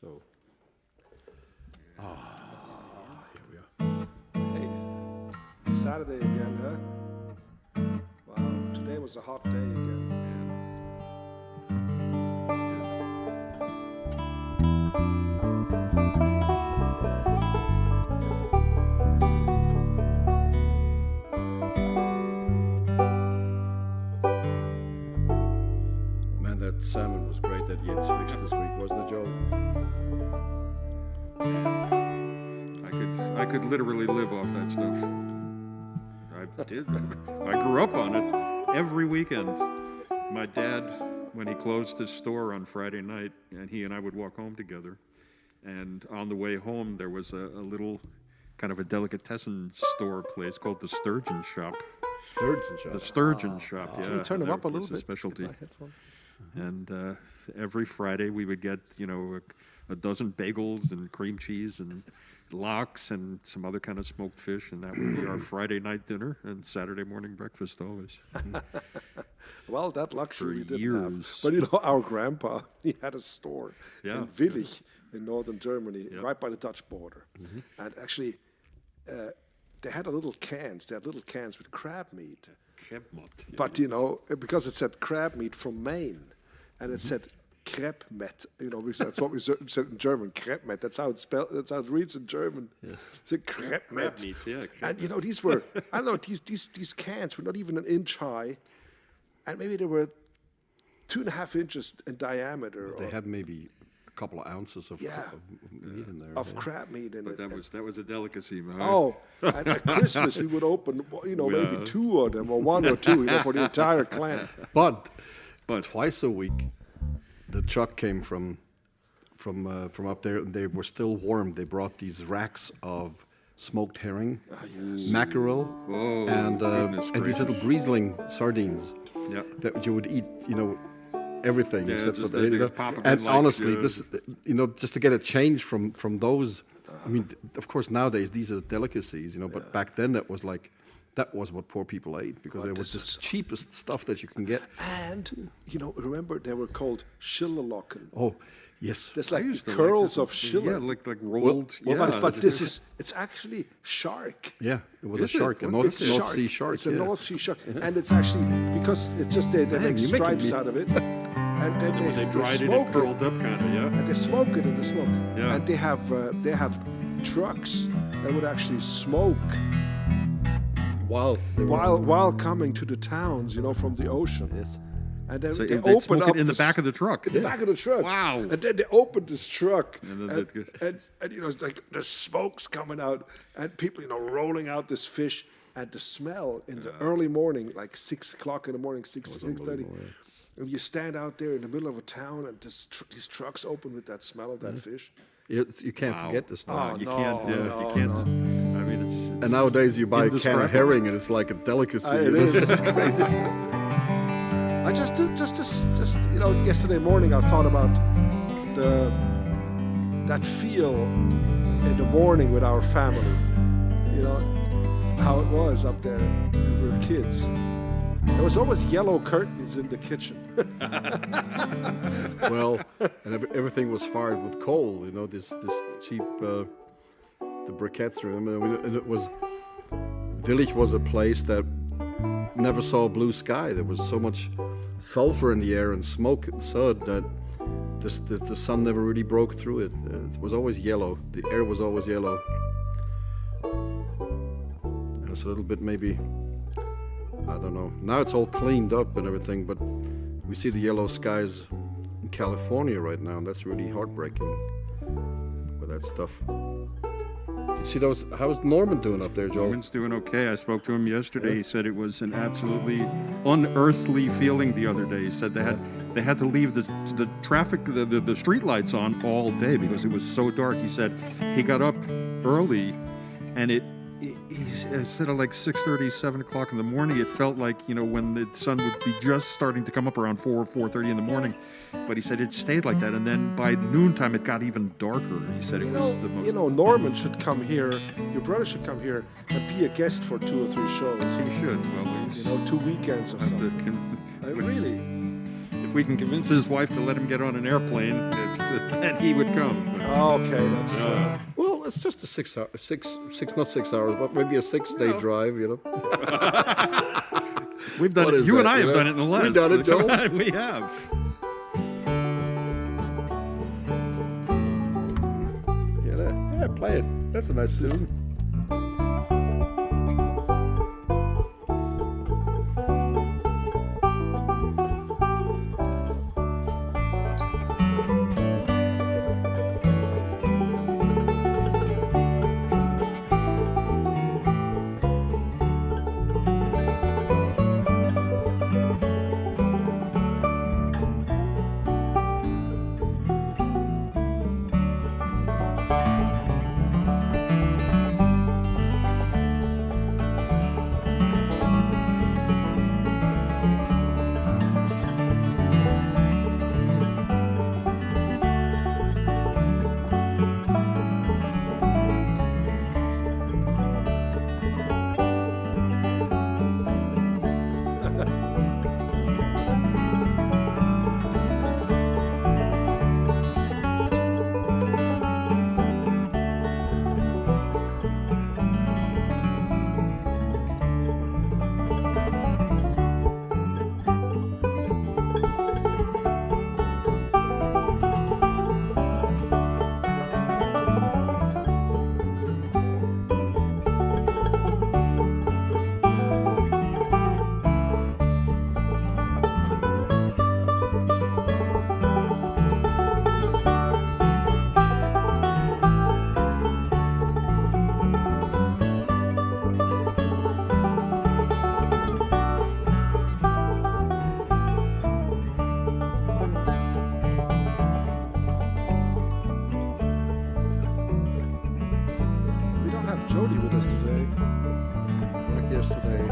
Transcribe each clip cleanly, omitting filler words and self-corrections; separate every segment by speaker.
Speaker 1: So, here we are.
Speaker 2: Hey, Saturday again, huh? Wow, today was a hot day again.
Speaker 1: Man, that salmon was great that Jens fixed this week, wasn't it, Joe?
Speaker 3: I could literally live off that stuff. I did. I grew up on it every weekend. My dad, when he closed his store on Friday night, and he and I would walk home together, and on the way home there was a little kind of a delicatessen store place called the Sturgeon Shop.
Speaker 1: Sturgeon shop.
Speaker 3: The Sturgeon Shop, yeah.
Speaker 2: Can you turn them up a little
Speaker 3: It's
Speaker 2: bit?
Speaker 3: specialty.
Speaker 2: Get my headphone.
Speaker 3: And every Friday we would get, a dozen bagels and cream cheese and lox and some other kind of smoked fish, and that would be our Friday night dinner and Saturday morning breakfast always.
Speaker 2: Well, that luxury we
Speaker 3: For
Speaker 2: didn't have.
Speaker 3: years.
Speaker 2: But our grandpa, he had a store
Speaker 3: Yeah.
Speaker 2: in Willich in northern Germany,
Speaker 3: Yep.
Speaker 2: right by the Dutch border. And actually, they had little cans. They had little cans with crab meat. But, because it said crab meat from Maine, and it said Krebmet, that's what we said in German, Krebmet. That's how it reads in German. It's said Krebmet.
Speaker 3: Crab meat, yeah.
Speaker 2: And these were, I don't know, these cans were not even an inch high, and maybe they were 2.5 inches in diameter.
Speaker 1: They had maybe a couple of ounces of,
Speaker 2: Yeah.
Speaker 1: of meat in there.
Speaker 2: of
Speaker 1: yeah.
Speaker 2: crab meat in
Speaker 3: But
Speaker 2: it.
Speaker 3: that was a delicacy, man.
Speaker 2: Oh, and at Christmas we would open, maybe 2 of them or 1 or 2, for the entire clan.
Speaker 1: But
Speaker 3: But
Speaker 1: twice a week, the truck came from up there, and they were still warm. They brought these racks of smoked herring, mackerel, and
Speaker 3: goodness
Speaker 1: these
Speaker 3: gracious.
Speaker 1: little Riesling sardines
Speaker 3: yeah.
Speaker 1: that you would eat, everything
Speaker 3: Yeah,
Speaker 1: except for
Speaker 3: just
Speaker 1: the.
Speaker 3: they pop 'em in
Speaker 1: And
Speaker 3: like,
Speaker 1: honestly, this, just to get a change from those. I mean, of course, nowadays these are delicacies, but back then that was what poor people ate because it was the cheapest stuff that you can get.
Speaker 2: And, remember they were called Schillerlocken.
Speaker 1: Oh, yes.
Speaker 2: There's
Speaker 3: I
Speaker 2: like the
Speaker 3: used to like
Speaker 2: curls
Speaker 3: this
Speaker 2: of Schiller.
Speaker 3: Yeah, like rolled.
Speaker 2: But it's actually shark.
Speaker 1: Yeah, it was a
Speaker 3: Is it?
Speaker 1: shark, a
Speaker 3: What's
Speaker 1: North
Speaker 3: it?
Speaker 1: Sea shark.
Speaker 2: It's a
Speaker 1: yeah.
Speaker 2: North Sea shark. And it's actually, because it's just they make
Speaker 1: you're making
Speaker 2: stripes
Speaker 1: me-
Speaker 2: out of it. And then
Speaker 3: They dried it
Speaker 2: smoke
Speaker 3: and curled up, kind of, yeah.
Speaker 2: And they smoke it in the smoke.
Speaker 3: Yeah.
Speaker 2: And they had trucks that would actually smoke while coming to the towns, from the ocean.
Speaker 1: Yes.
Speaker 2: And then
Speaker 3: So
Speaker 2: they
Speaker 3: they'd
Speaker 2: open
Speaker 3: smoke
Speaker 2: up
Speaker 3: it in the back of the truck.
Speaker 2: In the back of the truck.
Speaker 3: Wow.
Speaker 2: And then they opened this truck,
Speaker 3: And
Speaker 2: and,
Speaker 3: then
Speaker 2: it's like the smoke's coming out, and people, rolling out this fish, and the smell in the early morning, like 6 o'clock in the morning, 6:30. And you stand out there in the middle of a town, and these trucks open with that smell of that fish.
Speaker 1: You can't forget this now.
Speaker 2: Oh,
Speaker 3: You
Speaker 2: no,
Speaker 3: can't. Yeah,
Speaker 2: no,
Speaker 3: you can't.
Speaker 2: no.
Speaker 3: I mean, it's
Speaker 1: And nowadays you buy a can of
Speaker 3: indescribable.
Speaker 1: herring and it's like a delicacy.
Speaker 2: It is.
Speaker 1: It's crazy.
Speaker 2: I just yesterday morning I thought about that feel in the morning with our family. How it was up there when we were kids. There was always yellow curtains in the kitchen.
Speaker 1: Well, and everything was fired with coal. This cheap the briquettes. Remember, and it was Village was a place that never saw blue sky. There was so much sulfur in the air and smoke and soot that the sun never really broke through it. It was always yellow. The air was always yellow. And it's a little bit maybe, I don't know. Now it's all cleaned up and everything, but we see the yellow skies in California right now, and that's really heartbreaking with that stuff. Did you see those? How's Norman doing up there, Joel?
Speaker 3: Norman's doing okay. I spoke to him yesterday. He said it was an absolutely unearthly feeling the other day. He said they had to leave the traffic, the street lights on all day because it was so dark. He said he got up early, and instead of like 6:30, 7 o'clock in the morning, it felt like, when the sun would be just starting to come up around 4:30 in the morning. But he said it stayed like that, and then by noontime it got even darker. He said it was the most.
Speaker 2: Norman should come here. Your brother should come here and be a guest for 2 or 3 shows.
Speaker 3: He should. Well, there's
Speaker 2: 2 weekends or something. Really.
Speaker 3: If we can convince his wife to let him get on an airplane, then he would come.
Speaker 2: Okay, that's
Speaker 1: Well, it's just a 6 hour, not 6 hours, but maybe a 6-day drive, you know.
Speaker 3: We've done
Speaker 1: What
Speaker 3: it.
Speaker 1: is
Speaker 3: You
Speaker 1: that,
Speaker 3: and I
Speaker 1: you
Speaker 3: have
Speaker 1: know?
Speaker 3: done it in the last.
Speaker 1: We've done it, Joel.
Speaker 3: We have.
Speaker 1: Yeah, play it. That's a nice tune. Jody with us today. Like yesterday.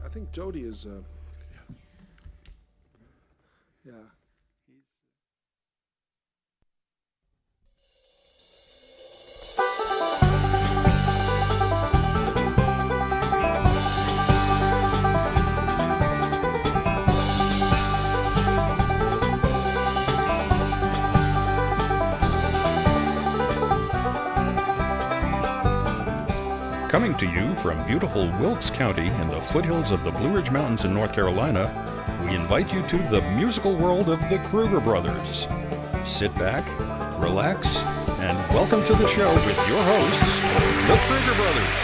Speaker 1: I think Jody is, yeah.
Speaker 4: Coming to you from beautiful Wilkes County in the foothills of the Blue Ridge Mountains in North Carolina, we invite you to the musical world of the Kruger brothers. Sit back, relax, and welcome to the show with your hosts, the Kruger brothers.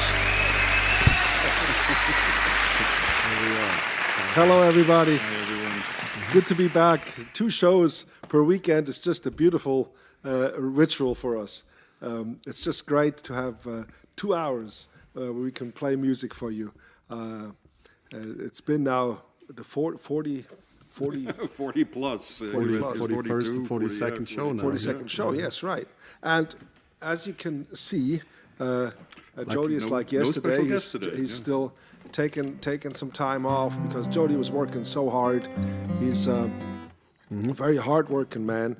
Speaker 2: Hello, everybody.
Speaker 3: Hi, everyone.
Speaker 2: Good to be back. 2 shows per weekend is just a beautiful ritual for us. It's just great to have 2 hours where we can play music for you. It's been now the 40
Speaker 3: 40 plus.
Speaker 2: 40 plus.
Speaker 1: 41st, 42nd show now.
Speaker 2: 42nd show, yes, right. And as you can see, Jody is like
Speaker 3: no
Speaker 2: yesterday.
Speaker 3: special guest today,
Speaker 2: He's
Speaker 3: yeah.
Speaker 2: still taking some time off because Jody was working so hard. He's a very hard-working man.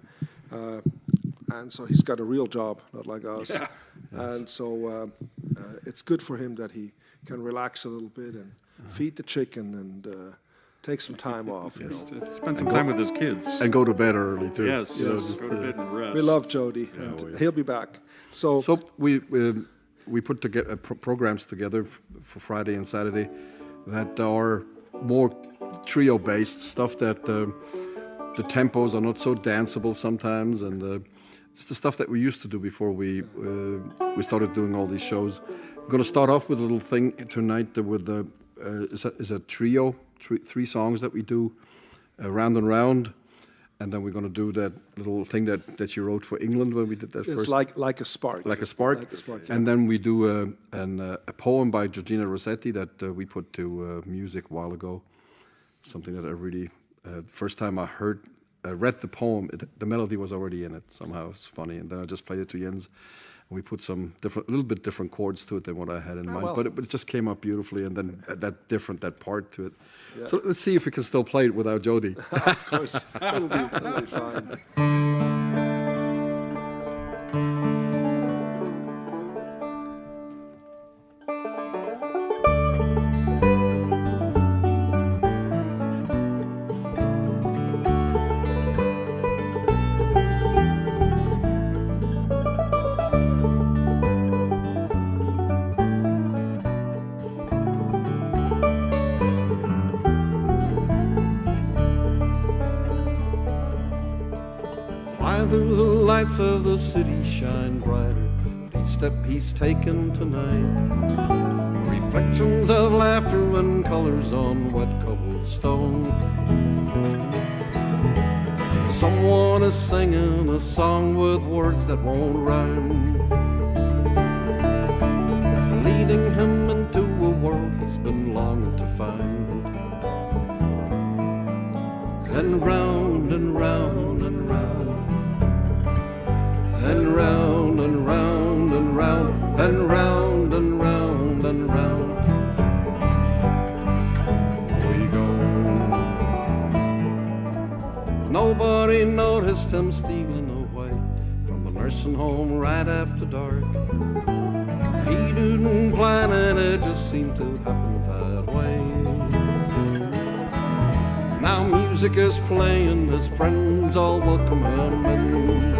Speaker 2: And so he's got a real job, not like us.
Speaker 3: Yeah.
Speaker 2: And so it's good for him that he can relax a little bit and feed the chicken and take some time off. You know.
Speaker 3: Spend some time with his kids.
Speaker 1: And go to bed early too.
Speaker 3: Yes,
Speaker 1: You know,
Speaker 3: yes.
Speaker 1: just,
Speaker 3: Go to bed and rest.
Speaker 2: We love Jody, and
Speaker 1: yes.
Speaker 2: he'll be back. So
Speaker 1: So we put together programs together for Friday and Saturday that are more trio-based stuff that the tempos are not so danceable sometimes, and it's the stuff that we used to do before we started doing all these shows. We're going to start off with a little thing tonight with is a trio, 3 songs that we do, round and round. And then we're going to do that little thing that you wrote for England when we did that
Speaker 2: it's
Speaker 1: first.
Speaker 2: like a spark.
Speaker 1: Like a spark.
Speaker 2: Like a spark, yeah.
Speaker 1: And then we do a poem by Georgina Rossetti that we put to music a while ago. Something that I really, first time I heard read the poem, the melody was already in it somehow. It's funny, and then I just played it to Jens, and we put some a little bit different chords to it than what I had in mind.
Speaker 2: well.
Speaker 1: But it just came up beautifully, and then that part to it.
Speaker 2: Yeah.
Speaker 1: So let's see if we can still play it without Jody.
Speaker 2: Of course, it'll be fine.
Speaker 1: Through the lights of the city shine brighter, each step he's taken tonight. Reflections of laughter and colors on wet cobblestone. Someone is singing a song with words that won't rhyme, leading him into a world he's been longing to find. And round and round and round, and round and round and round, and round and round and round we go. Nobody noticed him stealing away from the nursing home right after dark. He didn't plan it, it just seemed to happen that way. Now music is playing, his friends all welcome him in.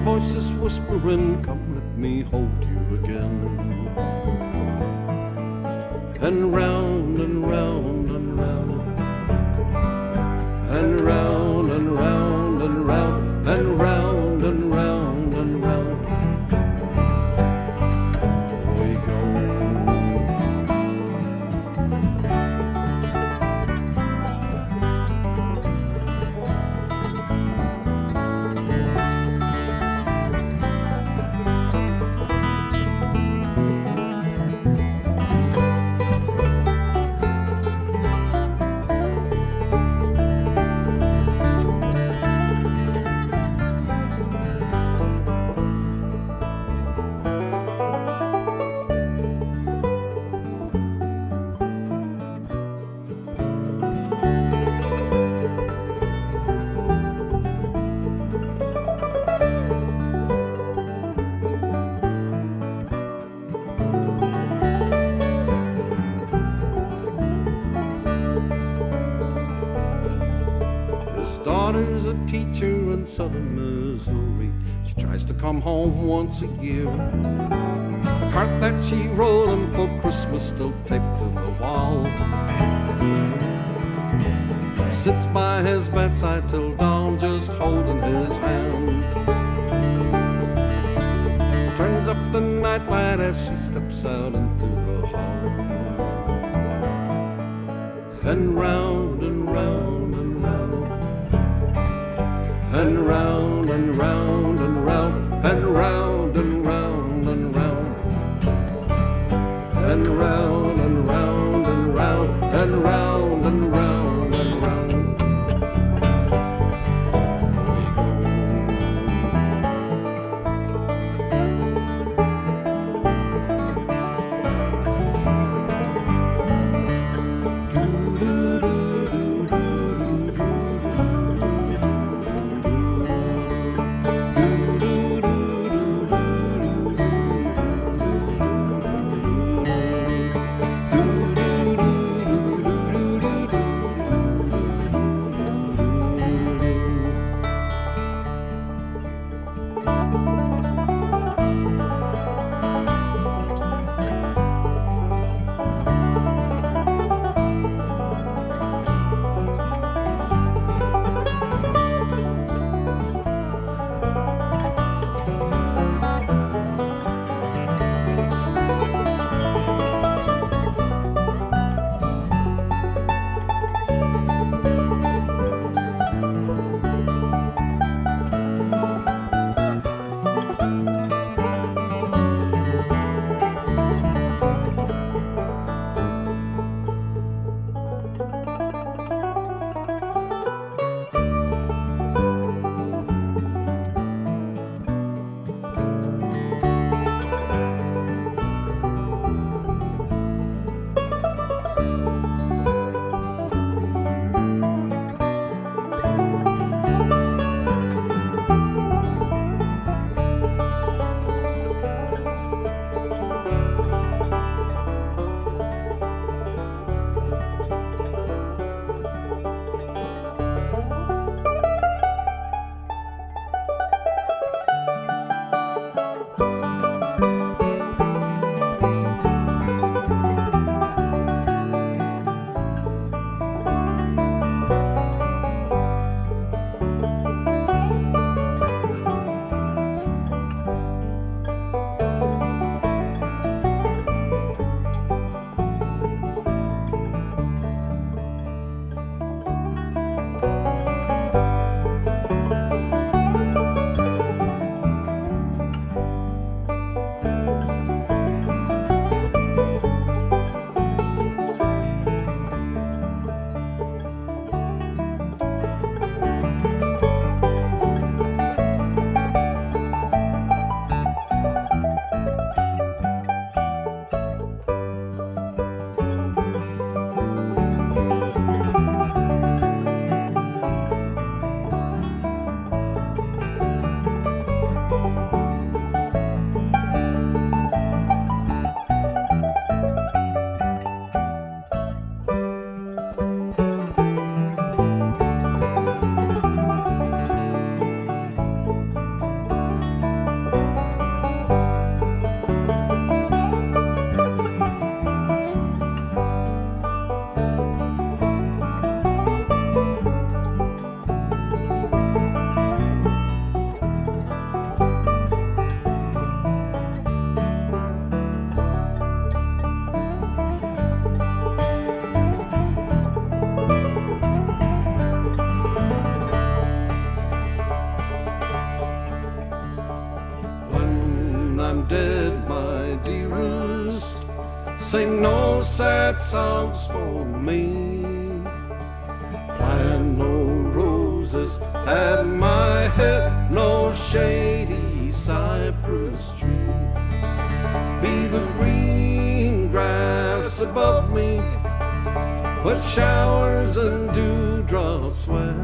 Speaker 1: Voices whispering, come let me hold you again. And round and round and round, and round and round and round, and round and round and round we go. Daughter's a teacher in southern Missouri. She tries to come home once a year. The cart that she wrote him for Christmas still taped to the wall. Sits by his bedside till dawn, just holding his hand. Turns up the nightlight as she steps out into the hall. And round and round and round, and round and round and round, and round and round and round, and round and round and round, and round and round and round we go. sing no sad songs for me. Plant no roses at my head, no shady cypress tree. Be the green grass above me, with showers and dewdrops wet.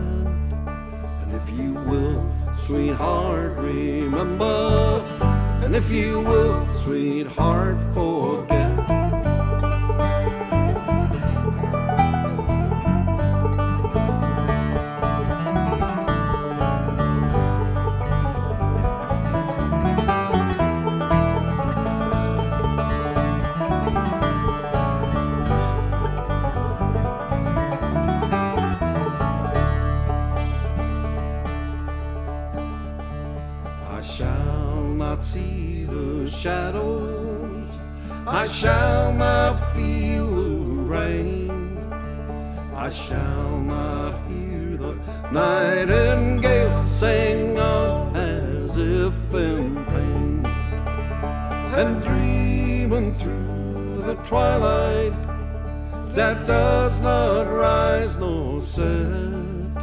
Speaker 1: And if you will, sweetheart, remember, and if you will, sweetheart, forget. See the shadows, I shall not feel the rain, I shall not hear the nightingale sing out as if in pain. And dreaming through the twilight that does not rise nor set,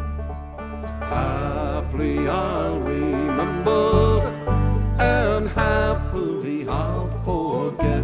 Speaker 1: happily I'll remember, and happily I'll forget.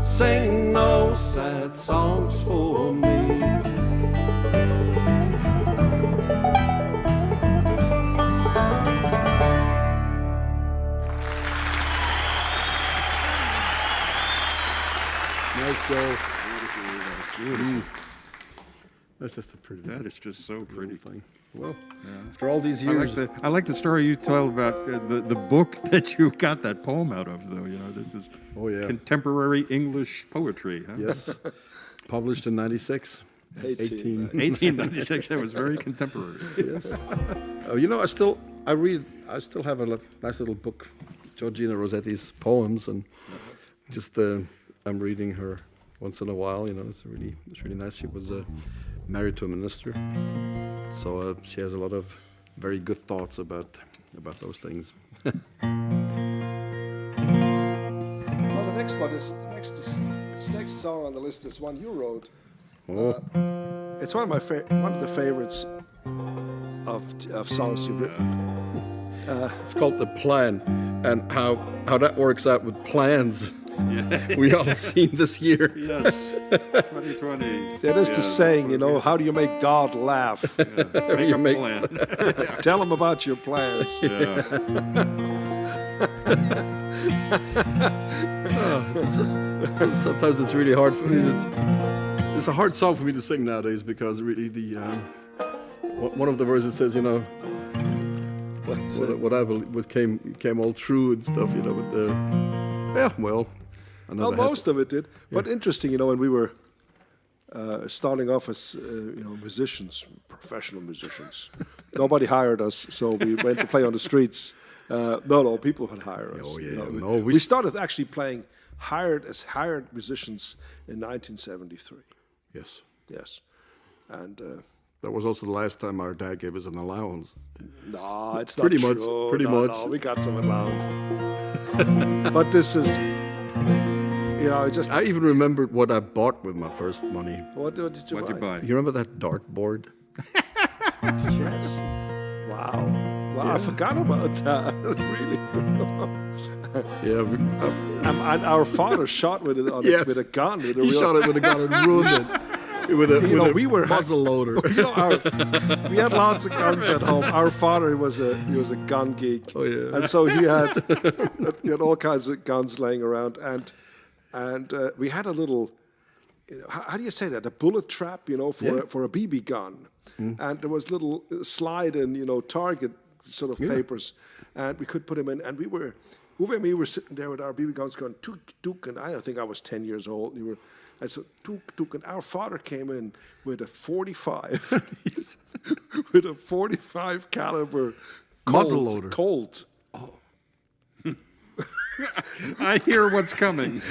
Speaker 1: Sing no sad songs for me. Nice, Joe.
Speaker 3: Beautiful.
Speaker 1: That's just a pretty.
Speaker 3: That is just so pretty.
Speaker 1: thing. Well, after all these years,
Speaker 3: I like the story you tell about the book that you got that poem out of, though. You know, this is contemporary English poetry. Huh?
Speaker 1: Yes, published in '96.
Speaker 3: 1896. That was very contemporary.
Speaker 1: Yes. You know, I still have a nice little book, Georgina Rossetti's poems, and just I'm reading her once in a while. You know, it's really nice. She was married to a minister, so she has a lot of very good thoughts about those things.
Speaker 2: Well, the next one is this next song on the list is one you wrote. It's one of the favorites of songs you've written.
Speaker 1: It's called The Plan, and how that works out with plans. Yeah. We all seen this year.
Speaker 3: Yes, 2020.
Speaker 2: That is the saying, you know, how do you make God laugh?
Speaker 3: Yeah. Make a plan.
Speaker 2: Tell him about your plans.
Speaker 3: Yeah.
Speaker 1: So sometimes it's really hard for me. It's a hard song for me to sing nowadays because really one of the verses says, you know, what I believe came all true and stuff, you know. But well.
Speaker 2: Well, most of it did. But interesting, you know, when we were starting off as musicians, professional musicians, nobody hired us, so we went to play on the streets. No, people had hired us.
Speaker 1: Oh yeah,
Speaker 2: you know, we started actually playing hired musicians in 1973. Yes, and
Speaker 1: that was also the last time our dad gave us an allowance.
Speaker 2: No, it's
Speaker 1: pretty
Speaker 2: not
Speaker 1: much.
Speaker 2: true.
Speaker 1: Pretty much.
Speaker 2: No, we got some allowance. But this is
Speaker 1: I even remembered what I bought with my first money.
Speaker 2: What did you buy?
Speaker 1: You remember that dartboard?
Speaker 2: Yes. Wow. I forgot about that. Really.
Speaker 1: Yeah.
Speaker 2: And our father shot with it with a gun.
Speaker 1: He shot it with a gun and ruined it. With a muzzle loader.
Speaker 2: We had lots of guns at home. Our father was a gun geek.
Speaker 1: Oh yeah.
Speaker 2: And so he had all kinds of guns laying around, and we had a little, how do you say that? A bullet trap, for a BB gun. And there was little slide and target sort of papers, and we could put them in. And Uwe and me were sitting there with our BB guns going tuk, and I don't think I was 10 years old. And so tuk, and our father came in with a 45, with a 45 caliber
Speaker 1: muzzle loader.
Speaker 2: Colt.
Speaker 3: I hear what's coming.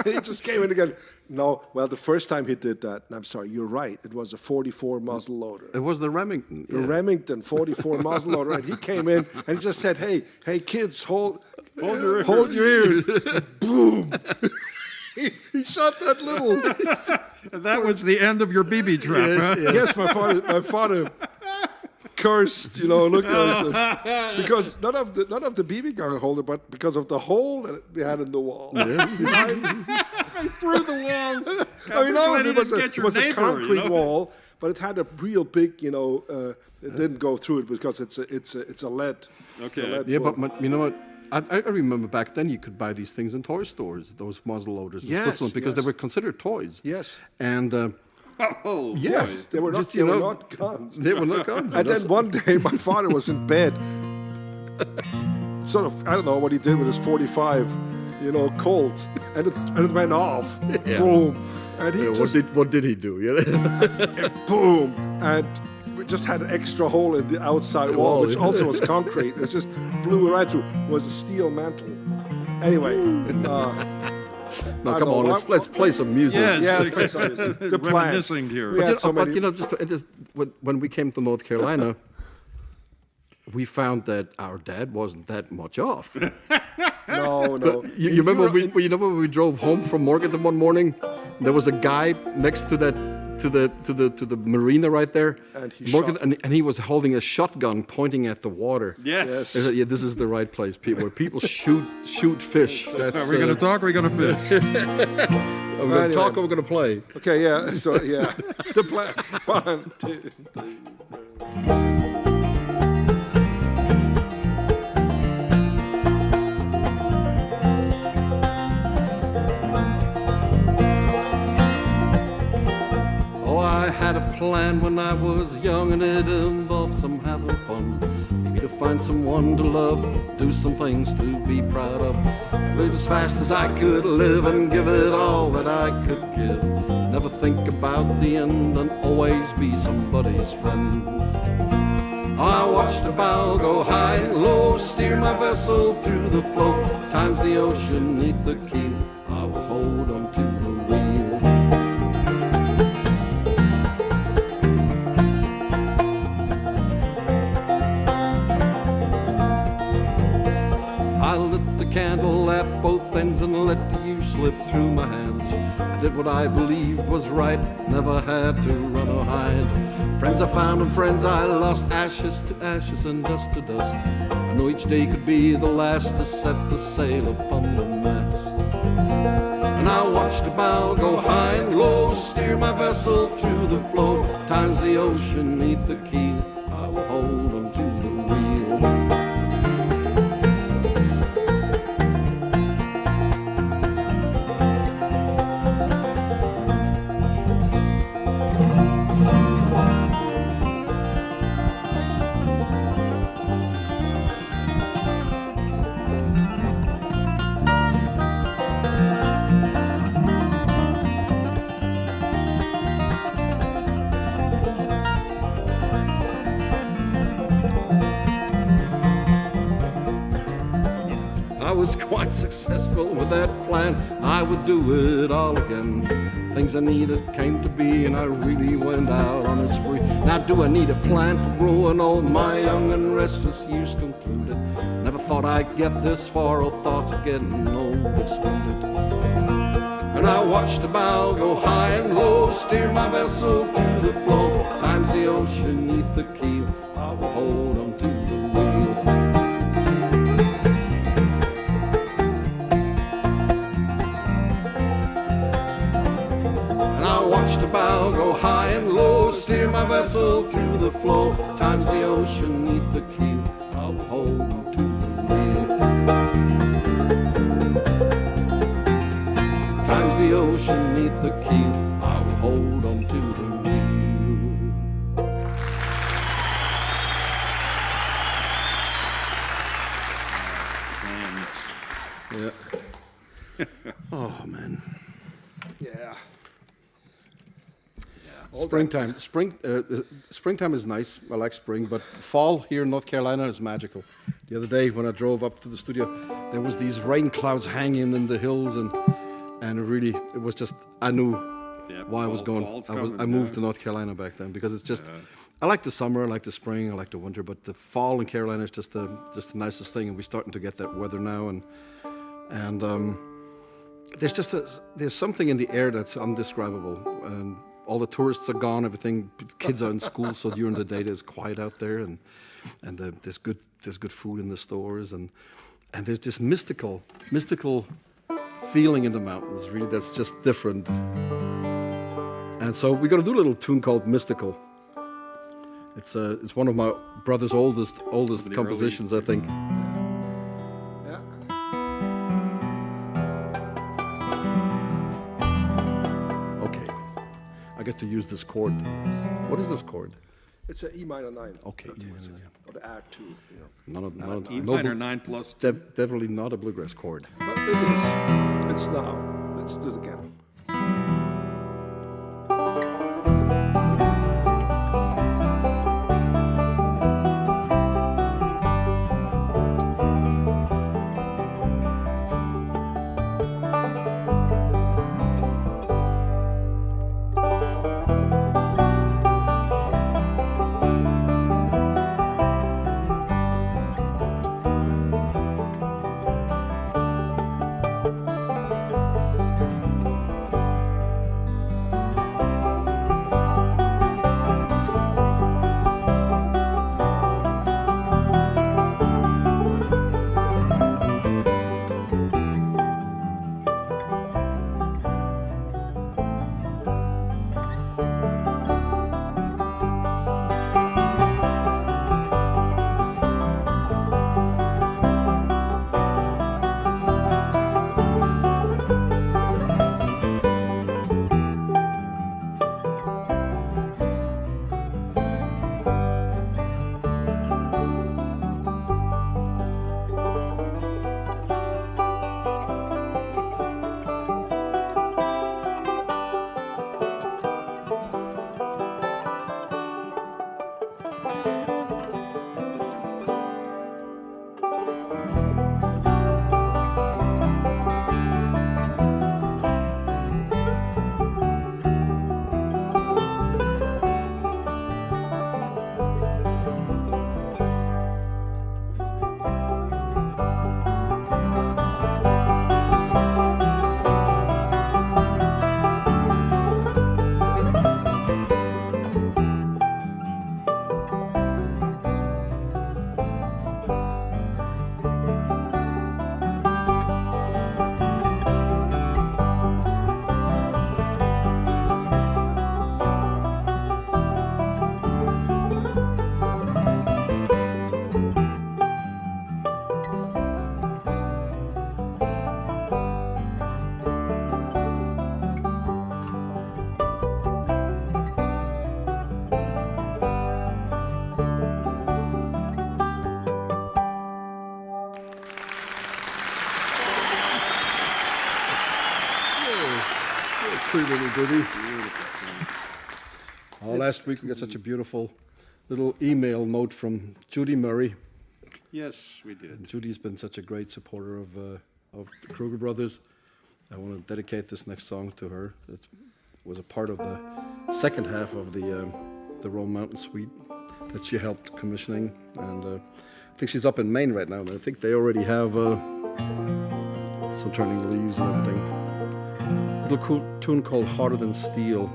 Speaker 2: He just came in again. No, well, the first time he did that, and I'm sorry, you're right, it was a 44 muzzle loader.
Speaker 1: It was the Remington.
Speaker 2: The Remington 44 muzzle loader, and he came in and he just said, hey kids, hold your ears. Boom. He shot that little.
Speaker 3: That was the end of your BB trap, huh?
Speaker 2: Yes, my father cursed, looked at us, because not of the BB gun holder, but because of the hole that we had in the wall.
Speaker 3: Through the wall.
Speaker 2: It was a concrete wall, but it had a real big, it didn't go through it because it's a lead.
Speaker 3: Okay.
Speaker 2: It's a lead
Speaker 1: Yeah,
Speaker 2: bullet.
Speaker 1: but you know what? I remember back then you could buy these things in toy stores, those muzzle loaders in Switzerland, because they were considered toys.
Speaker 2: Yes.
Speaker 1: And yes,
Speaker 2: they were not, they were not guns.
Speaker 1: They were not guns.
Speaker 2: And then one day my father was in bed, sort of, I don't know what he did with his 45, Colt, and it went off.
Speaker 1: Yeah.
Speaker 2: Boom. And he
Speaker 1: what did he do? Yeah.
Speaker 2: Boom. And we just had an extra hole in the outside wall, which also was concrete. It just blew right through. It was a steel mantle. Anyway.
Speaker 1: No, come on, let's play some music.
Speaker 3: Yes.
Speaker 2: Yeah, let's play some music. The plan.
Speaker 3: Reminiscing here.
Speaker 1: When we came to North Carolina, we found that our dad wasn't that much off.
Speaker 2: No.
Speaker 1: You remember when we drove home from Morganton one morning? There was a guy next to the marina right there,
Speaker 2: and
Speaker 1: he was holding a shotgun pointing at the water.
Speaker 3: Yes.
Speaker 1: Yeah, this is the right place, where people shoot fish. That's,
Speaker 3: Are we going to talk or are we going to fish?
Speaker 1: Are we going to talk or we're going to play?
Speaker 2: Okay, yeah. So yeah, the plan. 1, 2, 3.
Speaker 1: I had a plan when I was young, and it involved some having fun. Maybe to find someone to love, do some things to be proud of. Live as fast as I could live and give it all that I could give. Never think about the end and always be somebody's friend. I watched the bow go high and low, steer my vessel through the flow. Times the ocean neath the keel, I will hold on to the wheel. I lit the candle at both ends and let the use slip through my hands. I did what I believed was right, never had to run or hide. Friends I found and friends I lost, ashes to ashes and dust to dust. I know each day could be the last to set the sail upon the mast. And I watched the bow go high and low, steer my vessel through the flow. Times the ocean neath the keel, I will hold on to the wheel. I was quite successful with that plan. I would do it all again. Things I needed came to be, and I really went out on a spree. Now do I need a plan for growing old? My young and restless years concluded. Never thought I'd get this far, or thoughts of getting old excluded. And I watched the bow go high and low, steer my vessel through the flow. Times the ocean neath the keel, I will hold on to the wheel. And I watched the bow go high and low, steer my vessel through the flow. Times the ocean neath the keel, I will hold on to the wheel. Times the ocean neath the keel, I will hold on to the wheel. Yeah. Oh man.
Speaker 2: Yeah.
Speaker 1: Springtime. Springtime is nice. I like spring, but fall here in North Carolina is magical. The other day when I drove up to the studio, there was these rain clouds hanging in the hills, and it was just, I knew why I was going. I moved to North Carolina back then because it's just, I like the summer, I like the spring, I like the winter, but the fall in Carolina is just the nicest thing, and we're starting to get that weather now, and there's something in the air that's indescribable, and all the tourists are gone, kids are in school, so during the day it's quiet out there, and there's good food in the stores, and there's this mystical feeling in the mountains, really, that's just different. And so we're gonna do a little tune called Mystical. It's one of my brother's oldest compositions, I think.
Speaker 2: Yeah.
Speaker 1: Okay, I get to use this chord. What is this chord?
Speaker 2: It's an E minor 9.
Speaker 1: Okay, E minor 9.
Speaker 2: Or the R2. You know.
Speaker 3: E minor 9 plus 2.
Speaker 1: Definitely not a bluegrass chord.
Speaker 2: But it is. It's now. Let's do it again.
Speaker 1: Pretty little ditty. Last week we got such a beautiful little email note from Judy Murray.
Speaker 3: Yes, we did.
Speaker 1: And Judy's been such a great supporter of the Kruger brothers. I want to dedicate this next song to her. It was a part of the second half of the Rome Mountain Suite that she helped commissioning, and I think she's up in Maine right now. And I think they already have some turning leaves and everything. little cool tune called Harder Than Steel.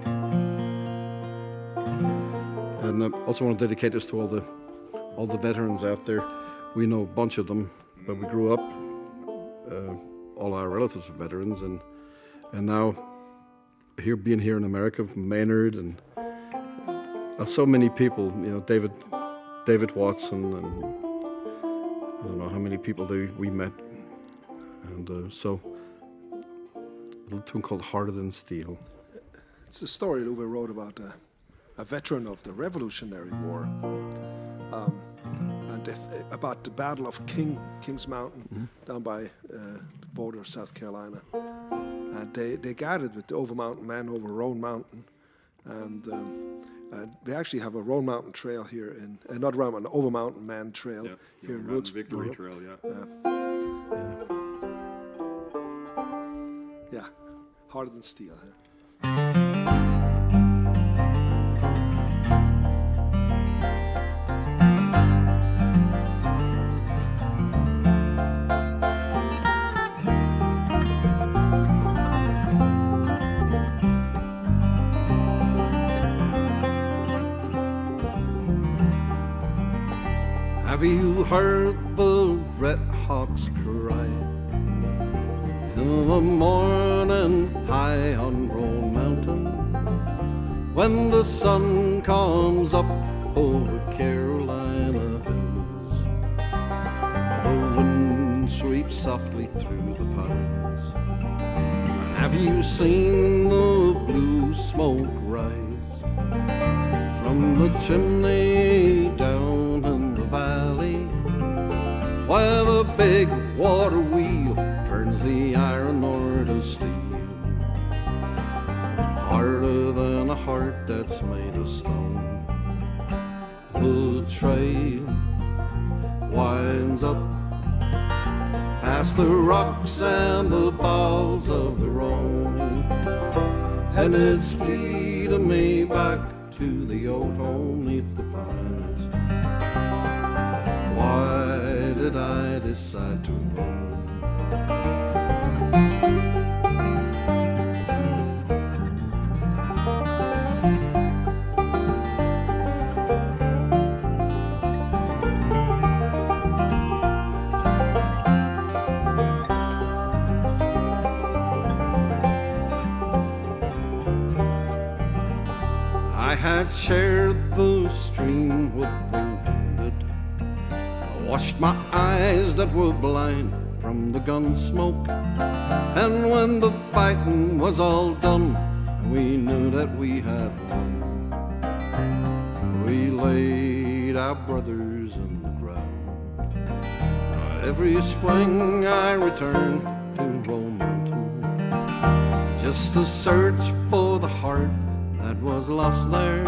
Speaker 1: And I also want to dedicate this to all the veterans out there. We know a bunch of them, but we grew up, all our relatives are veterans, and now being here in America, from Maynard, and so many people, David Watson, and I don't know how many people we met, and so a little tune called Harder Than Steel.
Speaker 2: It's a story Uwe wrote about a veteran of the Revolutionary War, and about the Battle of Kings Mountain down by the border of South Carolina. And they guided with the Over Mountain Man over Roan Mountain, and they actually have a Roan Mountain Trail here not Roan Mountain, Over Mountain Man Trail here in Woods.
Speaker 3: Victory Trail,
Speaker 2: Yeah, Harder Than Steel.
Speaker 1: Have you heard the red hawks cry in the morning high on Roan Mountain, when the sun comes up over Carolina hills? The wind sweeps softly through the pines. Have you seen the blue smoke rise from the chimney down in the valley, while the big water wheel turns the iron ore to steel? Harder than a heart that's made of stone, the trail winds up past the rocks and the balls of the Rhone, and it's leading me back to the old home neath the pines. Why did I decide to roam? I had shared the stream with the wounded, I washed my eyes that were blind from the gun smoke, and when the fighting was all done, we knew that we had won. We laid our brothers in the ground. Every spring I returned to Roan Mountain, just to search for the heart that was lost there,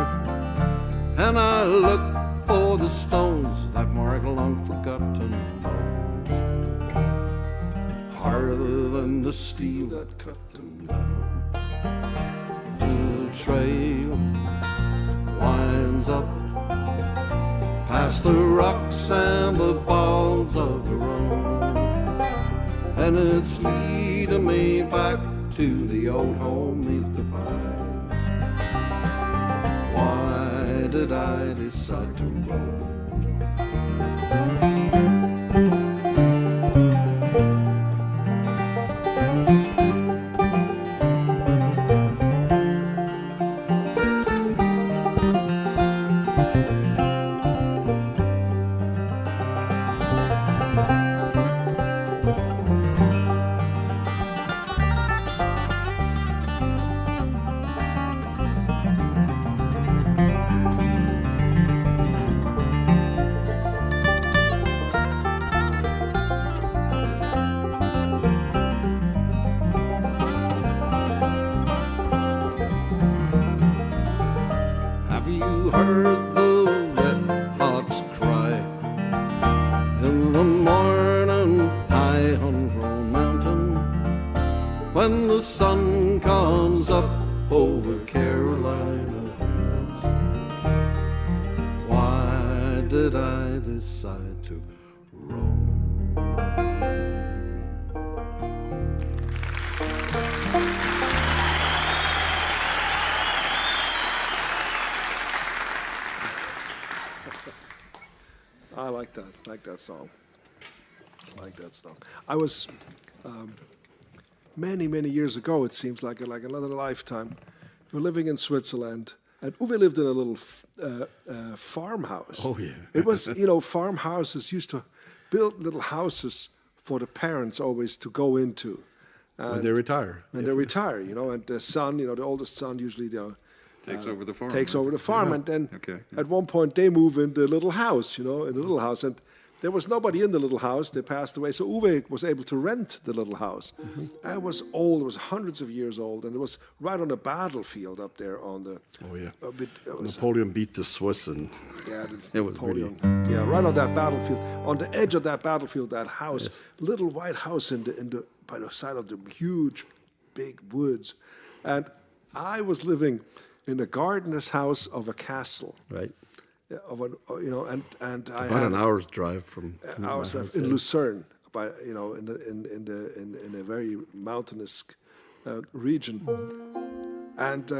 Speaker 1: and I looked for the stones that mark long forgotten bones, harder than the steel that cut them down. The trail winds up past the rocks and the balls of the Rhone, and it's leading me back to the old home neath the pines. Why did I decide to roam? Heard the red hawks cry in the morning high on Roan Mountain, when the sun comes up over Carolina hills? Why did I decide to roam?
Speaker 2: I like that song. I like that song. I was many years ago. It seems like another lifetime. We were living in Switzerland, and Uwe lived in a little farmhouse.
Speaker 1: Oh, yeah.
Speaker 2: It was, farmhouses used to build little houses for the parents always to go into.
Speaker 1: When they retire.
Speaker 2: When they retire, and the son, the oldest son usually,
Speaker 3: Takes over the farm.
Speaker 2: takes over the farm, and then
Speaker 3: Okay.
Speaker 2: at one point they move in the little house, in the little house, and there was nobody in the little house. They passed away, so Uwe was able to rent the little house. And it was old; it was hundreds of years old, and it was right on the battlefield up there on the.
Speaker 1: Oh yeah.
Speaker 2: It was,
Speaker 1: Napoleon beat the Swiss, and
Speaker 2: yeah,
Speaker 1: it was
Speaker 2: Napoleon. Yeah, right on that battlefield, on the edge of that battlefield, that house, little white house in the by the side of the huge, big woods, and I was living in the gardener's house of a castle.
Speaker 1: right.
Speaker 2: Yeah, and I
Speaker 1: About
Speaker 2: had
Speaker 1: an hour's drive from.
Speaker 2: I was
Speaker 1: my house,
Speaker 2: in
Speaker 1: yeah.
Speaker 2: Lucerne, in a very mountainous region, and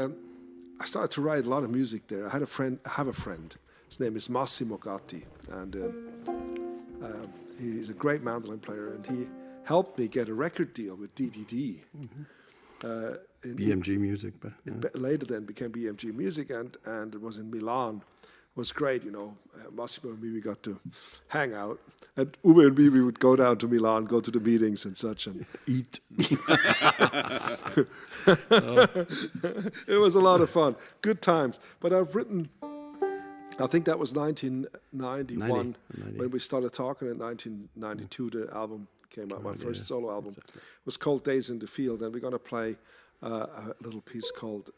Speaker 2: I started to write a lot of music there. I have a friend. His name is Massimo Gatti, and he's a great mandolin player, and he helped me get a record deal with DDD.
Speaker 1: BMG music, but
Speaker 2: Later then became BMG Music, and it was in Milan. It was great, Massimo and me, we got to hang out. And Uwe and me, we would go down to Milan, go to the meetings and such, and
Speaker 1: eat.
Speaker 2: it was a lot of fun. Good times. But I've written, I think that was 1991 when we started talking. In 1992, the album came out, my first solo album. It was called Days in the Field, and we're going to play a little piece called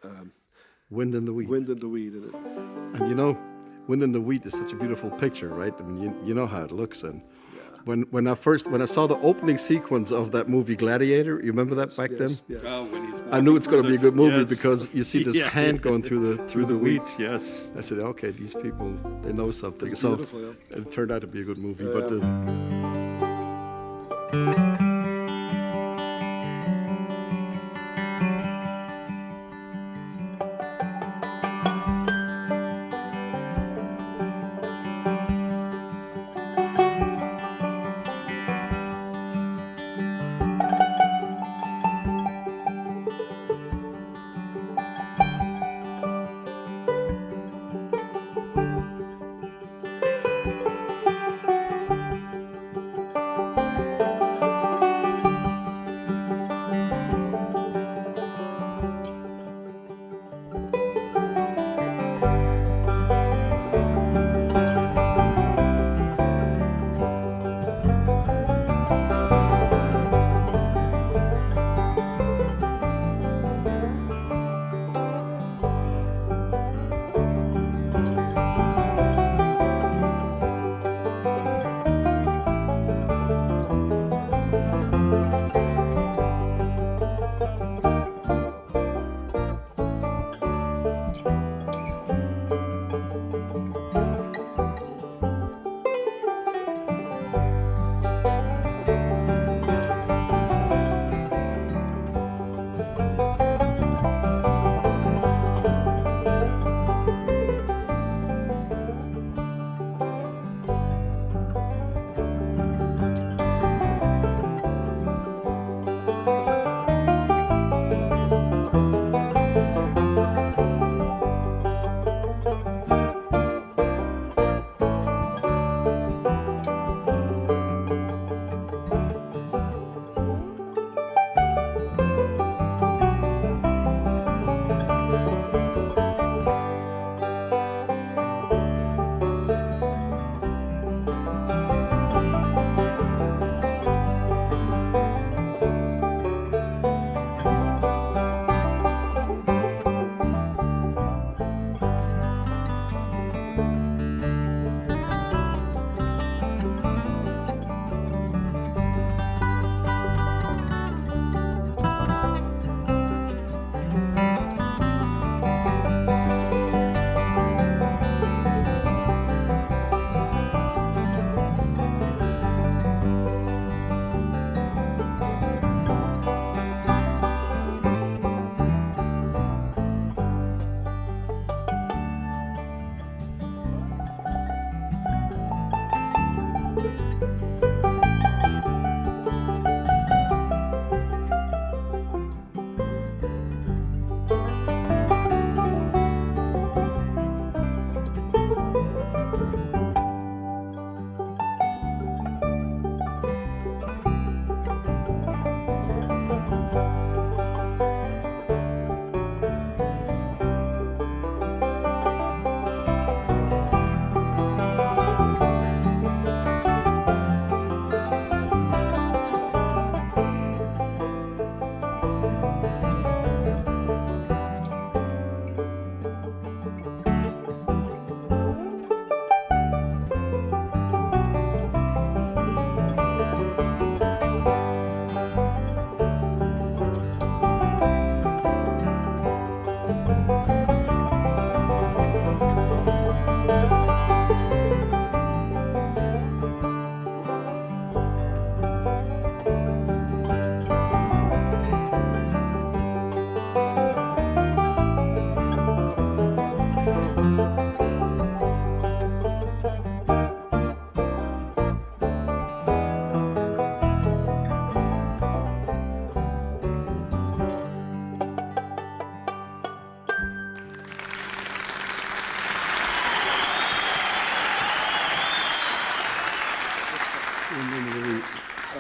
Speaker 1: Wind in the Wheat.
Speaker 2: Wind in the Weed. In it.
Speaker 1: And Wind in the Wheat is such a beautiful picture, right? I mean, you know how it looks. And when I saw the opening sequence of that movie Gladiator, you remember that back then?
Speaker 2: Yes.
Speaker 3: Oh, when he's
Speaker 1: I knew it's going to be a good movie
Speaker 3: Yes.
Speaker 1: because you see this
Speaker 3: Yeah.
Speaker 1: hand going through the wheat.
Speaker 3: Yes.
Speaker 1: I said, okay, these people, they know something.
Speaker 2: It's
Speaker 1: So
Speaker 2: beautiful, yeah.
Speaker 1: it turned out to be a good movie.
Speaker 2: Yeah.
Speaker 1: But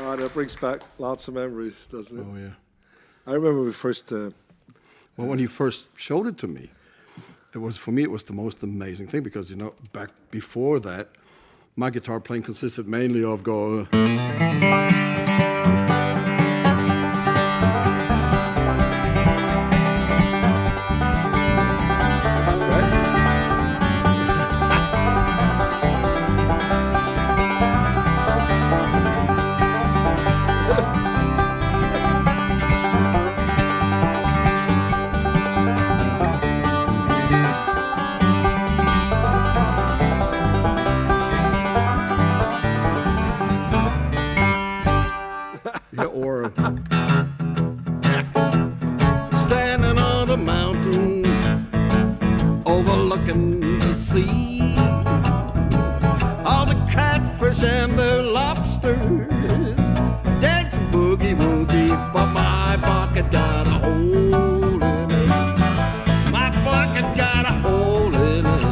Speaker 2: That brings back lots of memories, doesn't it?
Speaker 1: Oh yeah.
Speaker 2: I remember we first.
Speaker 1: Well, when you first showed it to me, for me it was the most amazing thing because back before that, my guitar playing consisted mainly of go. Or standing on the mountain overlooking the sea, all the catfish and the lobsters dance boogie woogie, but my bucket got a hole in it. My bucket got a hole in it.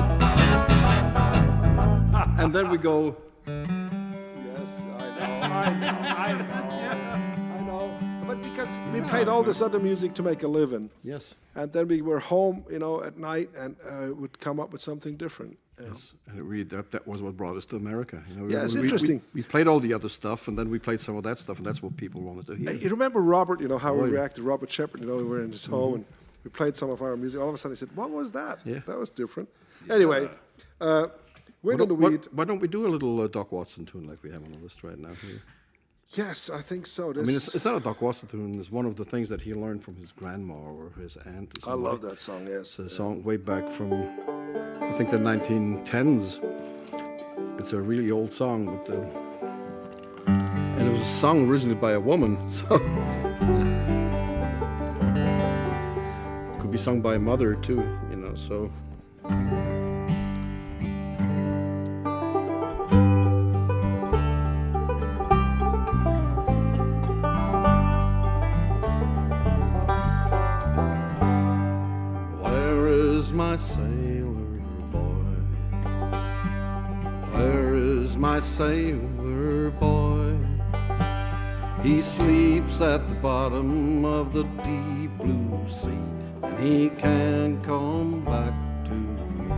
Speaker 1: And then we go.
Speaker 2: Yes, I know. But because we played all this other music to make a living.
Speaker 1: Yes.
Speaker 2: And then we were home, at night, and would come up with something different.
Speaker 1: Yes, and it really that was what brought us to America.
Speaker 2: Yeah, it's interesting.
Speaker 1: We played all the other stuff, and then we played some of that stuff, and that's what people wanted to hear.
Speaker 2: You remember Robert? How we
Speaker 1: yeah.
Speaker 2: reacted. Robert Shepard. We were in his home, and we played some of our music. All of a sudden, he said, "What was that?
Speaker 1: Yeah.
Speaker 2: That was different." Anyway, why
Speaker 1: don't we do a little Doc Watson tune like we have on the list right now here?
Speaker 2: Yes, I think so.
Speaker 1: I mean, it's not a Doc Watson tune. It's one of the things that he learned from his grandma or his aunt. Or
Speaker 2: I love that song. Yes,
Speaker 1: it's a song way back from, I think, the 1910s. It's a really old song, but and it was sung originally by a woman, so could be sung by a mother too. So. My sailor boy, where is my sailor boy? He sleeps at the bottom of the deep blue sea, and he can't come back to me.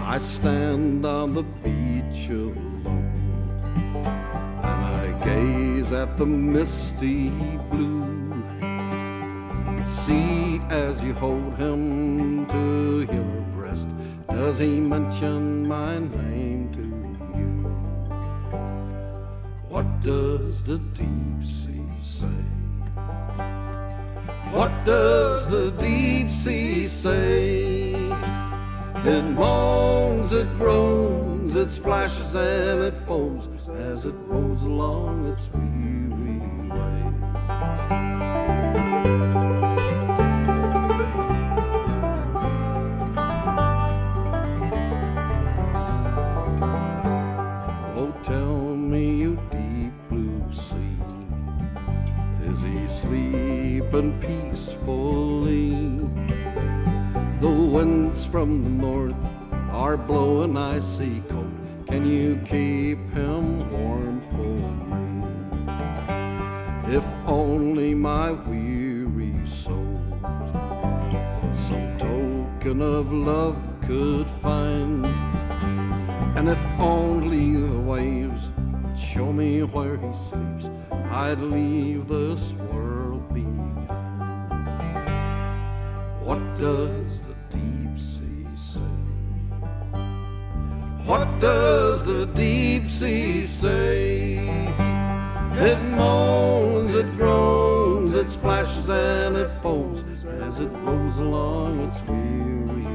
Speaker 1: I stand on the beach alone, and I gaze at the misty blue. See as you hold him to your breast, does he mention my name to you? What does the deep sea say? What does the deep sea say? It moans, it groans, it splashes and it foams as it rolls along its weary way. Tell me, you deep blue sea, is he sleeping peacefully? The winds from the north are blowing icy cold. Can you keep him warm for me? If only my weary soul some token of love could find, and if only the waves would show me where he sleeps, I'd leave this world behind. What does the deep sea say? What does the deep sea say? It moans, it groans, it splashes and it foams as it rolls along its weary way.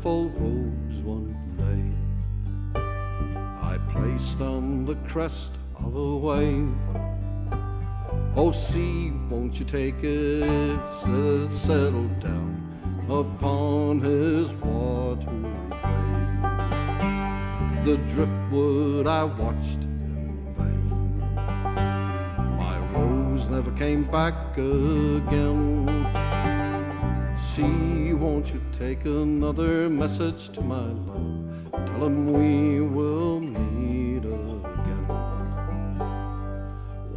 Speaker 1: beautiful rose one day I placed on the crest of a wave. Oh, sea, won't you take it, settle down upon his watery grave. The driftwood I watched in vain. My rose never came back again. Sea, won't you take another message to my love? Tell him we will meet again.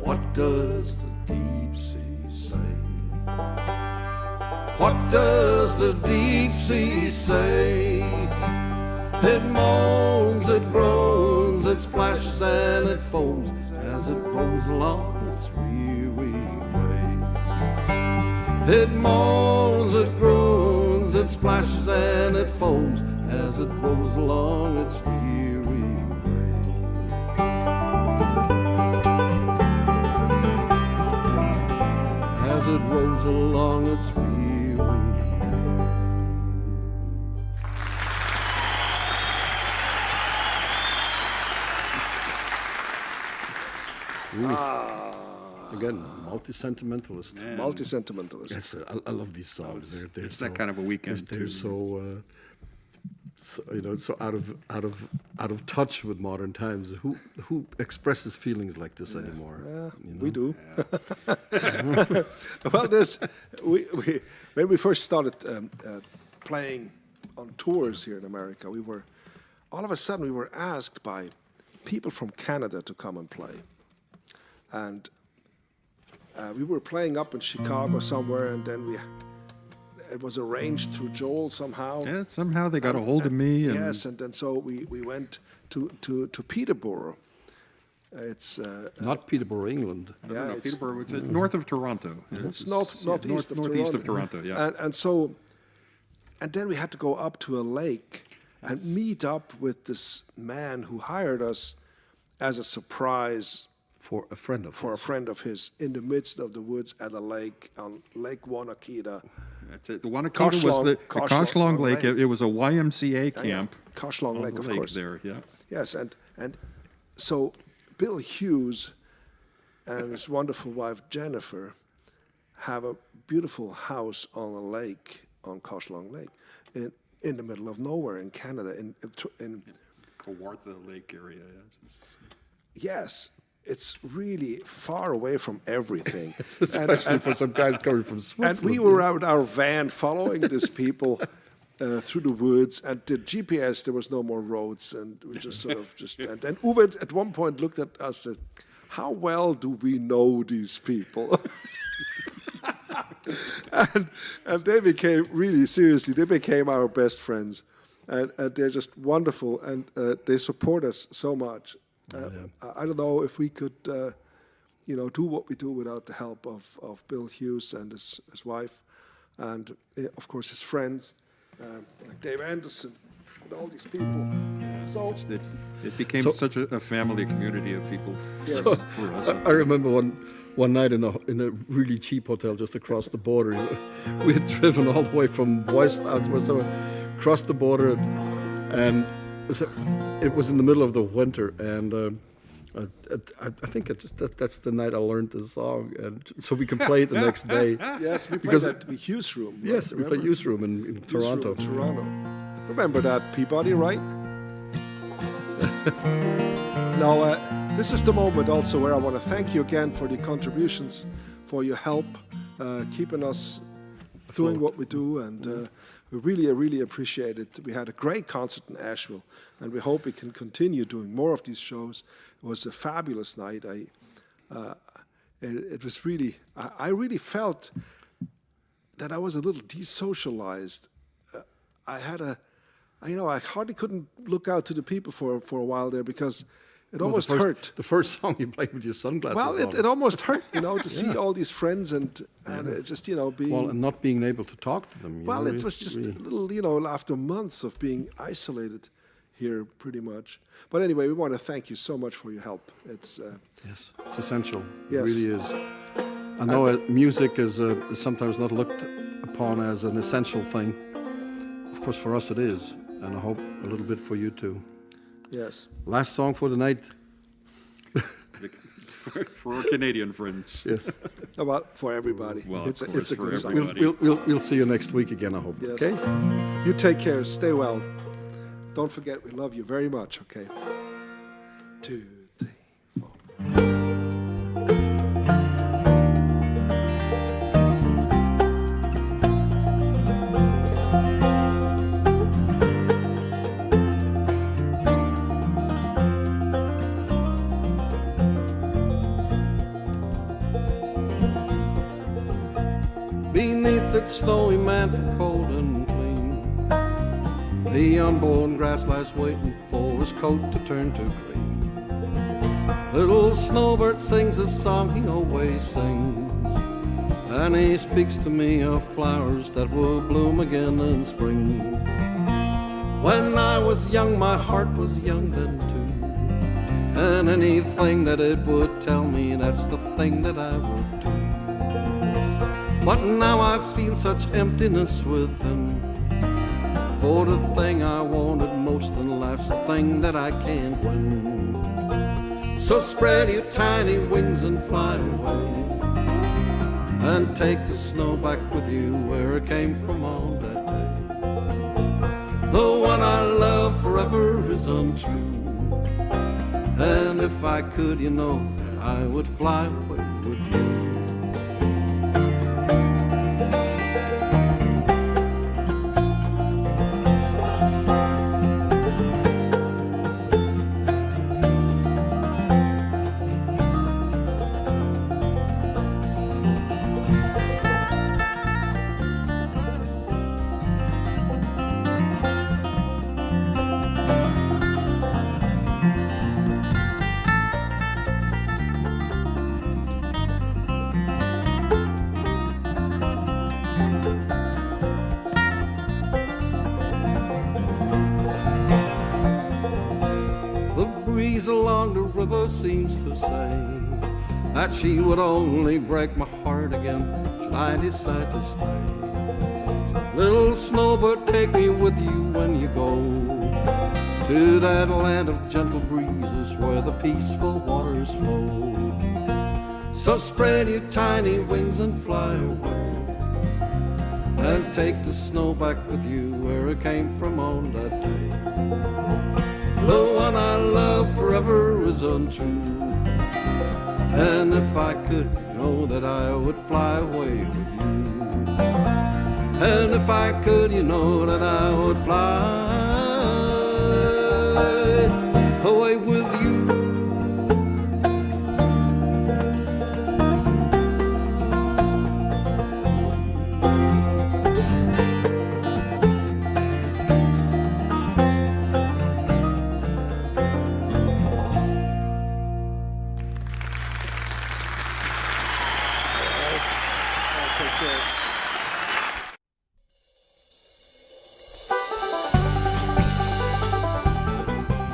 Speaker 1: What does the deep sea say? What does the deep sea say? It moans, it groans, it splashes and it foams as it rolls along its weary way. It moans, it groans, it splashes and it foams as it rolls along its weary way. As it rolls along its weary way. Again, multi-sentimentalist.
Speaker 2: Multi-sentimentalist.
Speaker 1: Yes, I love these songs. They're
Speaker 3: It's
Speaker 1: so,
Speaker 3: that kind of a weekend.
Speaker 1: They're
Speaker 3: too.
Speaker 1: so, so out of touch with modern times. Who expresses feelings like this anymore? You know?
Speaker 2: We do. Well, when we first started playing on tours here in America, all of a sudden we were asked by people from Canada to come and play. And we were playing up in Chicago somewhere, and then it was arranged through Joel somehow.
Speaker 3: Yeah, somehow they got a hold of me. And
Speaker 2: Yes, and then so we went to Peterborough. It's
Speaker 1: Not Peterborough, England.
Speaker 3: I don't
Speaker 2: yeah,
Speaker 3: know,
Speaker 2: it's-
Speaker 3: Peterborough, it's north of Toronto.
Speaker 2: It's northeast
Speaker 3: of Toronto, yeah.
Speaker 2: And then we had to go up to a lake and meet up with this man who hired us as a surprise
Speaker 1: For a friend of
Speaker 2: his in the midst of the woods at a lake on Lake Wanakita.
Speaker 3: That's it. The Wanakita was the Koshlong Lake.
Speaker 2: Lake.
Speaker 3: It was a YMCA camp.
Speaker 2: Koshlong
Speaker 3: on
Speaker 2: Lake,
Speaker 3: the
Speaker 2: of
Speaker 3: lake
Speaker 2: course.
Speaker 3: there, yeah.
Speaker 2: Yes, and so Bill Hughes and his wonderful wife Jennifer have a beautiful house on a lake, on Koshlong Lake, in the middle of nowhere in Canada. In
Speaker 3: Kawartha Lake area,
Speaker 2: yes, it's really far away from everything.
Speaker 1: Especially for some guys coming from
Speaker 2: And
Speaker 1: Switzerland.
Speaker 2: we were out our van following these people through the woods, and the GPS, there was no more roads, and we just sort of and then Uwe at one point looked at us and said, how well do we know these people? and they became, really seriously, they became our best friends. And they're just wonderful, and they support us so much. I don't know if we could, do what we do without the help of Bill Hughes and his wife, and of course his friends, like Dave Anderson, and all these people. So
Speaker 3: It became such a family community of people for us.
Speaker 1: I remember one night in a really cheap hotel just across the border. We had driven all the way from west out to west, across the border, and it was in the middle of the winter, and I think that's the night I learned the song, and so we could play it the next day.
Speaker 2: yes, we played
Speaker 1: Because-
Speaker 2: at the Hughes Room. Right?
Speaker 1: Yes, we played
Speaker 2: Remember?
Speaker 1: Youth Room in
Speaker 2: Hughes
Speaker 1: Toronto.
Speaker 2: Room, Toronto. Remember that, Peabody, right? Now, this is the moment also where I want to thank you again for the contributions, for your help, keeping us doing what we do, and we really appreciate it. We had a great concert in Asheville, and we hope we can continue doing more of these shows. It was a fabulous night. It was really, I really felt that I was a little desocialized. I hardly couldn't look out to the people for a while there because it almost hurt.
Speaker 1: The first song you played with your sunglasses
Speaker 2: Well,
Speaker 1: on.
Speaker 2: it almost hurt, to see all these friends and it just, being...
Speaker 1: Well, and not being able to talk to them.
Speaker 2: Well, it was just a little, after months of being isolated here, pretty much. But anyway, we want to thank you so much for your help. It's
Speaker 1: Yes, it's essential.
Speaker 2: Yes.
Speaker 1: It really is. I know music is sometimes not looked upon as an essential thing, of course, for us it is, and I hope a little bit for you too.
Speaker 2: Yes.
Speaker 1: Last song for the night.
Speaker 3: For our Canadian friends.
Speaker 1: Yes.
Speaker 2: About for everybody.
Speaker 3: Well,
Speaker 2: it's
Speaker 3: of
Speaker 2: a
Speaker 3: course, for
Speaker 2: good song.
Speaker 3: everybody.
Speaker 1: We'll see you next week again, I hope.
Speaker 2: Yes.
Speaker 1: Okay?
Speaker 2: You take care. Stay well. Don't forget, we love you very much, okay? 2, 3, 4.
Speaker 1: Beneath its snowy mantle, cold and clean, the unborn grass lies waiting for his coat to turn to green. Little Snowbird sings a song he always sings, and he speaks to me of flowers that will bloom again in spring. When I was young, my heart was young then too, and anything that it would tell me, that's the thing that I would do. But now I feel such emptiness within, for the thing I wanted most in life's the thing that I can't win. So spread your tiny wings and fly away, and take the snow back with you where it came from on that day. The one I love forever is untrue, and if I could, you know, I would fly away with you. Along the river seems to say that she would only break my heart again should I decide to stay. So little Snowbird, take me with you when you go to that land of gentle breezes where the peaceful waters flow. So spread your tiny wings and fly away, and take the snow back with you where it came from on that day. The one I love forever is untrue, and if I could, know that I would fly away with you. And if I could, you know that I would fly away with you.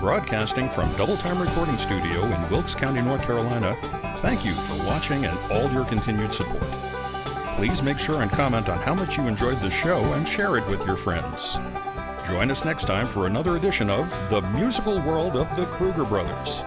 Speaker 4: Broadcasting from Double Time Recording Studio in Wilkes County, North Carolina, thank you for watching and all your continued support. Please make sure and comment on how much you enjoyed the show and share it with your friends. Join us next time for another edition of The Musical World of the Kruger Brothers.